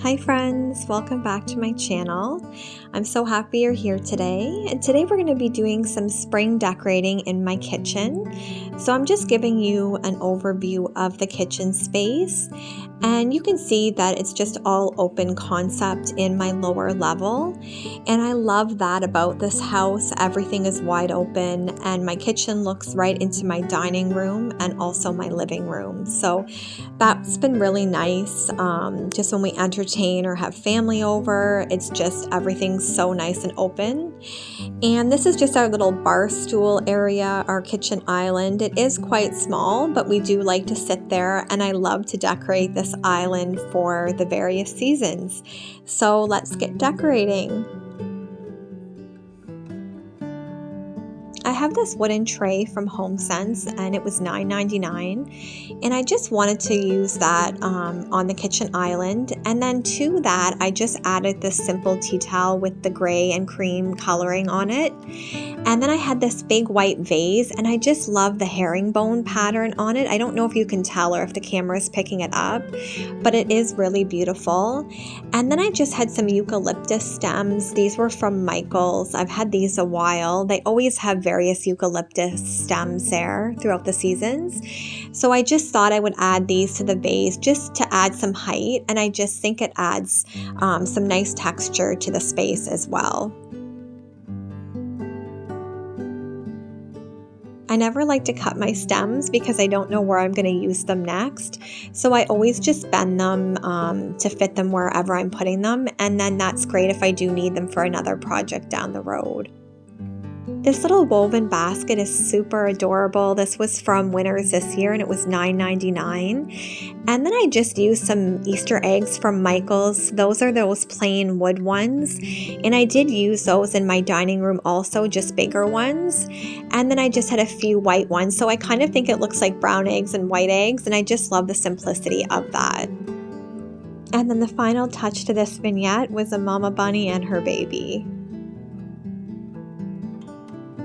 Hi friends, welcome back to my channel. I'm so happy you're here today. And today we're going to be doing some spring decorating in my kitchen. So I'm just giving you an overview of the kitchen space. And you can see that it's just all open concept in my lower level. And I love that about this house. Everything is wide open and my kitchen looks right into my dining room and also my living room. So that's been really nice. Just when we entertain or have family over, it's just everything's so nice and open. And this is just our little bar stool area, our kitchen island. It is quite small, but we do like to sit there, and I love to decorate this island for the various seasons. So let's get decorating. I have this wooden tray from HomeSense and it was $9.99, and I just wanted to use that on the kitchen island. And then to that I just added this simple tea towel with the gray and cream coloring on it. And then I had this big white vase, and I just love the herringbone pattern on it. I don't know if you can tell or if the camera is picking it up, but it is really beautiful. And then I just had some eucalyptus stems. These were from Michael's. I've had these a while. They always have various eucalyptus stems there throughout the seasons. So I just thought I would add these to the vase just to add some height, and I just think it adds some nice texture to the space as well. I never like to cut my stems because I don't know where I'm going to use them next. So I always just bend them to fit them wherever I'm putting them. And then that's great if I do need them for another project down the road. This little woven basket is super adorable. This was from Winners this year and it was $9.99. And then I just used some Easter eggs from Michael's. Those are those plain wood ones. And I did use those in my dining room also, just bigger ones. And then I just had a few white ones. So I kind of think it looks like brown eggs and white eggs. And I just love the simplicity of that. And then the final touch to this vignette was a mama bunny and her baby.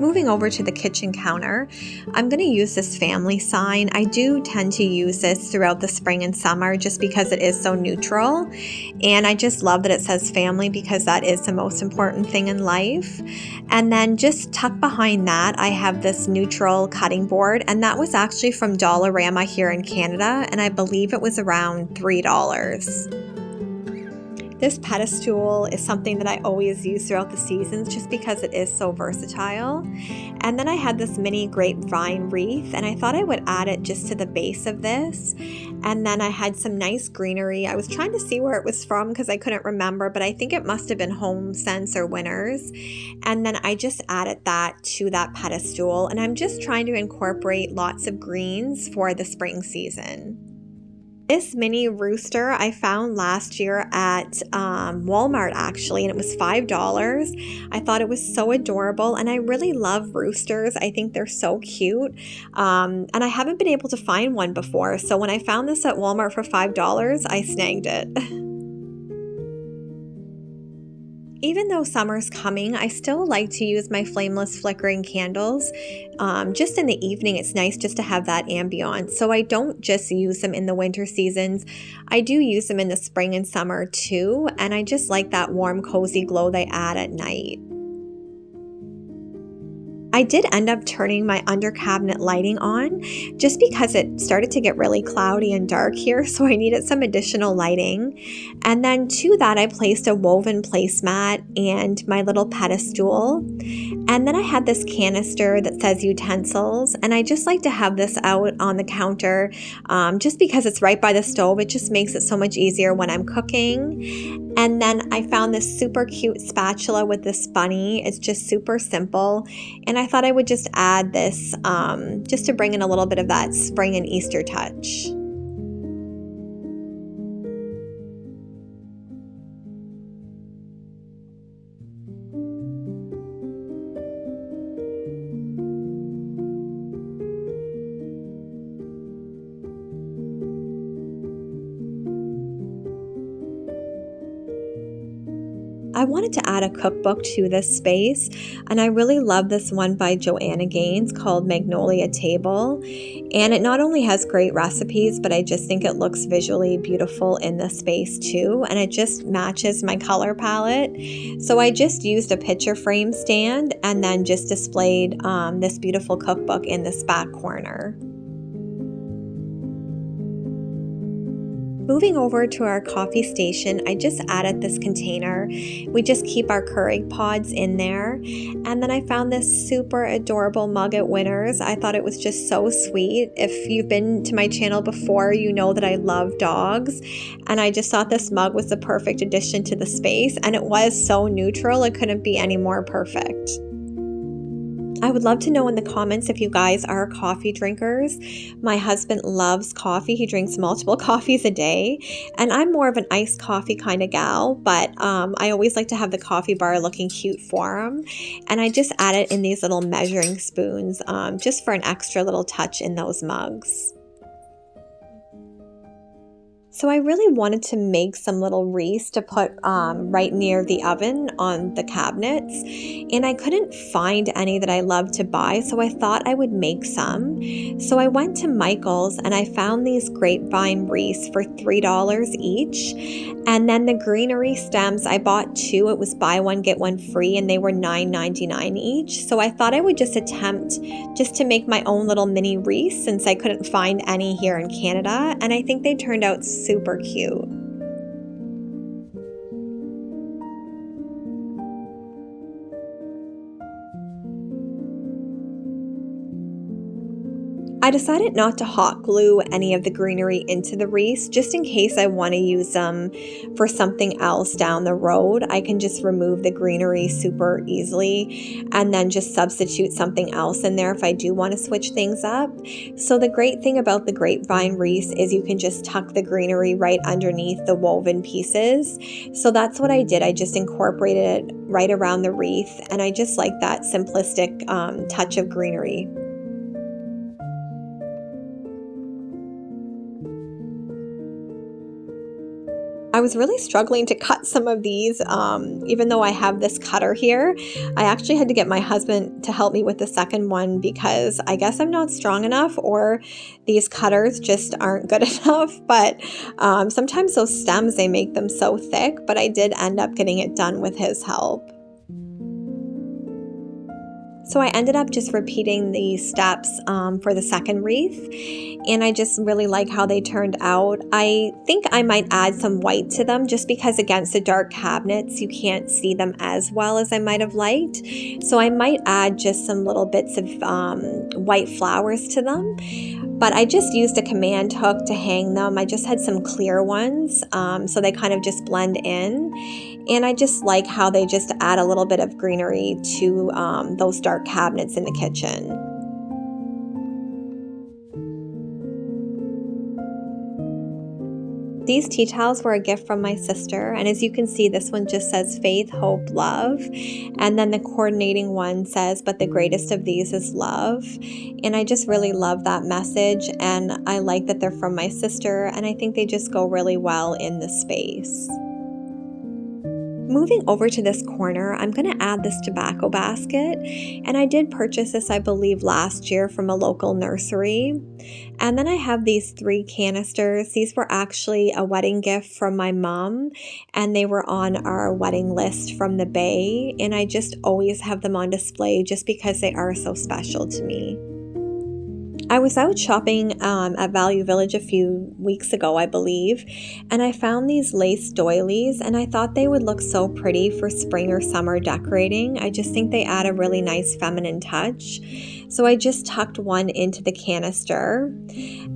Moving over to the kitchen counter, I'm going to use this family sign. I do tend to use this throughout the spring and summer just because it is so neutral. And I just love that it says family because that is the most important thing in life. And then just tucked behind that, I have this neutral cutting board. And that was actually from Dollarama here in Canada. And I believe it was around $3. This pedestal is something that I always use throughout the seasons just because it is so versatile. And then I had this mini grapevine wreath, and I thought I would add it just to the base of this. And then I had some nice greenery. I was trying to see where it was from because I couldn't remember, but I think it must have been HomeSense or Winners. And then I just added that to that pedestal, and I'm just trying to incorporate lots of greens for the spring season. This mini rooster I found last year at Walmart actually, and it was $5. I thought it was so adorable, and I really love roosters. I think they're so cute, and I haven't been able to find one before. So when I found this at Walmart for $5, I snagged it. Even though summer's coming, I still like to use my Flameless Flickering candles. Just in the evening, it's nice just to have that ambiance. So I don't just use them in the winter seasons. I do use them in the spring and summer too. And I just like that warm, cozy glow they add at night. I did end up turning my under cabinet lighting on just because it started to get really cloudy and dark here, so I needed some additional lighting. And then to that I placed a woven placemat and my little pedestal. And then I had this canister that says utensils, and I just like to have this out on the counter just because it's right by the stove. It just makes it so much easier when I'm cooking. And then I found this super cute spatula with this bunny. It's just super simple. And I thought I would just add this just to bring in a little bit of that spring and Easter touch. I wanted to add a cookbook to this space, and I really love this one by Joanna Gaines called Magnolia Table. And it not only has great recipes, but I just think it looks visually beautiful in the space too, and it just matches my color palette. So I just used a picture frame stand and then just displayed this beautiful cookbook in this back corner. Moving over to our coffee station, I just added this container. We just keep our Keurig pods in there. And then I found this super adorable mug at Winners. I thought it was just so sweet. If you've been to my channel before, you know that I love dogs. And I just thought this mug was the perfect addition to the space. And it was so neutral, it couldn't be any more perfect. I would love to know in the comments if you guys are coffee drinkers. My husband loves coffee. He drinks multiple coffees a day, and I'm more of an iced coffee kind of gal, but I always like to have the coffee bar looking cute for him. And I just add it in these little measuring spoons just for an extra little touch in those mugs. So I really wanted to make some little wreaths to put right near the oven on the cabinets, and I couldn't find any that I love to buy, so I thought I would make some. So I went to Michael's and I found these Grapevine Wreaths for $3 each, and then the greenery stems, I bought two. It was buy one get one free, and they were $9.99 each. So I thought I would just attempt just to make my own little mini wreaths since I couldn't find any here in Canada, and I think they turned out super cute. I decided not to hot glue any of the greenery into the wreaths just in case I want to use them for something else down the road. I can just remove the greenery super easily and then just substitute something else in there if I do want to switch things up. So the great thing about the Grapevine wreaths is you can just tuck the greenery right underneath the woven pieces. So that's what I did. I just incorporated it right around the wreath, and I just like that simplistic touch of greenery. I was really struggling to cut some of these, even though I have this cutter here. I actually had to get my husband to help me with the second one because I guess I'm not strong enough, or these cutters just aren't good enough. But sometimes those stems, they make them so thick, but I did end up getting it done with his help. So I ended up just repeating the steps for the second wreath, and I just really like how they turned out. I think I might add some white to them just because against the dark cabinets you can't see them as well as I might have liked. So I might add just some little bits of white flowers to them. But I just used a command hook to hang them. I just had some clear ones, so they kind of just blend in. And I just like how they just add a little bit of greenery to those dark cabinets in the kitchen. These tea towels were a gift from my sister, and as you can see, this one just says faith, hope, love, and then the coordinating one says, but the greatest of these is love. And I just really love that message, and I like that they're from my sister, and I think they just go really well in the space. Moving over to this corner, I'm going to add this tobacco basket, and I did purchase this, I believe, last year from a local nursery. And then I have these 3 canisters. These were actually a wedding gift from my mom, and they were on our wedding list from the Bay, and I just always have them on display just because they are so special to me. I was out shopping at Value Village a few weeks ago, I believe, and I found these lace doilies, and I thought they would look so pretty for spring or summer decorating. I just think they add a really nice feminine touch. So I just tucked one into the canister,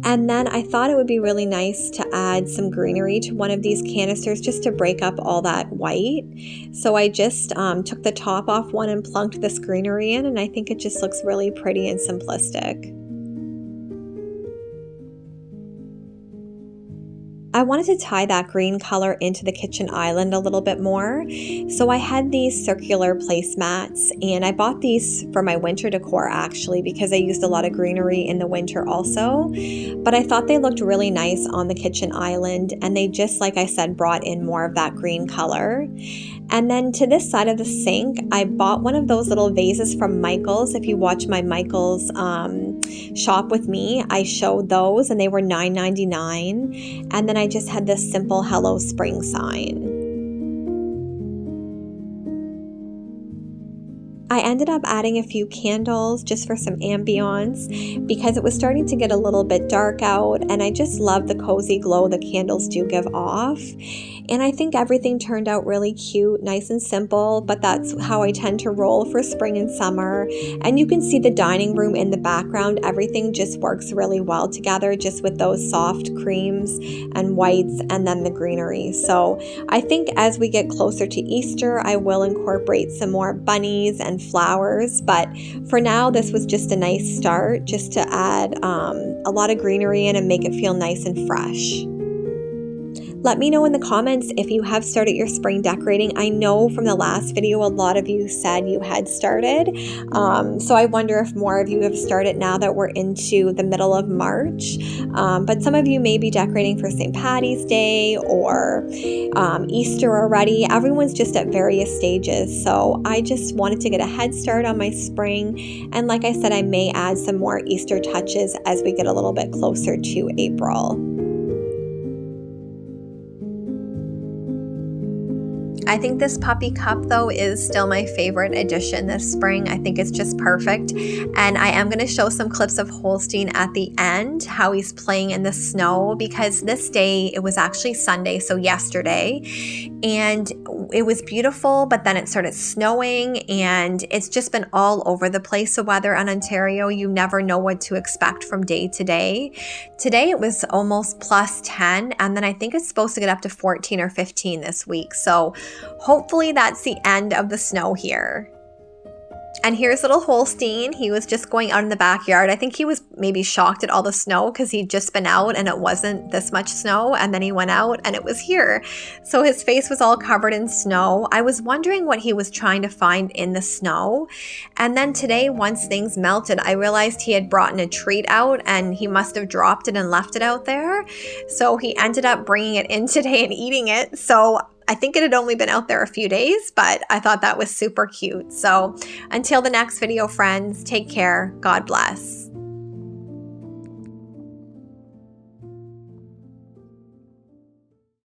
and then I thought it would be really nice to add some greenery to one of these canisters just to break up all that white. So I just took the top off one and plunked this greenery in, and I think it just looks really pretty and simplistic. I wanted to tie that green color into the kitchen island a little bit more. So I had these circular placemats, and I bought these for my winter decor actually because I used a lot of greenery in the winter also. But I thought they looked really nice on the kitchen island, and they just, like I said, brought in more of that green color. And then to this side of the sink, I bought one of those little vases from Michael's. If you watch my Michael's shop with me, I showed those and they were $9.99. And then I just had this simple Hello Spring sign. I ended up adding a few candles just for some ambiance because it was starting to get a little bit dark out, and I just love the cozy glow the candles do give off. And I think everything turned out really cute, nice and simple, but that's how I tend to roll for spring and summer. And you can see the dining room in the background. Everything just works really well together, just with those soft creams and whites and then the greenery. So I think as we get closer to Easter, I will incorporate some more bunnies and flowers. But for now, this was just a nice start, just to add a lot of greenery in and make it feel nice and fresh. Let me know in the comments if you have started your spring decorating. I know from the last video, a lot of you said you had started. So I wonder if more of you have started now that we're into the middle of March. But some of you may be decorating for St. Patty's Day or Easter already. Everyone's just at various stages. So I just wanted to get a head start on my spring. And like I said, I may add some more Easter touches as we get a little bit closer to April. I think this puppy cup, though, is still my favorite addition this spring. I think it's just perfect. And I am going to show some clips of Holstein at the end, how he's playing in the snow, because this day, it was actually Sunday, so yesterday, and it was beautiful, but then it started snowing, and it's just been all over the place. The weather in Ontario, you never know what to expect from day to day. Today, it was almost plus 10, and then I think it's supposed to get up to 14 or 15 this week. So hopefully that's the end of the snow here. And here's little Holstein. He was just going out in the backyard. I think he was maybe shocked at all the snow because he'd just been out and it wasn't this much snow. And then he went out and it was here. So his face was all covered in snow. I was wondering what he was trying to find in the snow. And then today, once things melted, I realized he had brought in a treat out and he must have dropped it and left it out there. So he ended up bringing it in today and eating it. So I think it had only been out there a few days, but I thought that was super cute. So until the next video, friends, take care. God bless.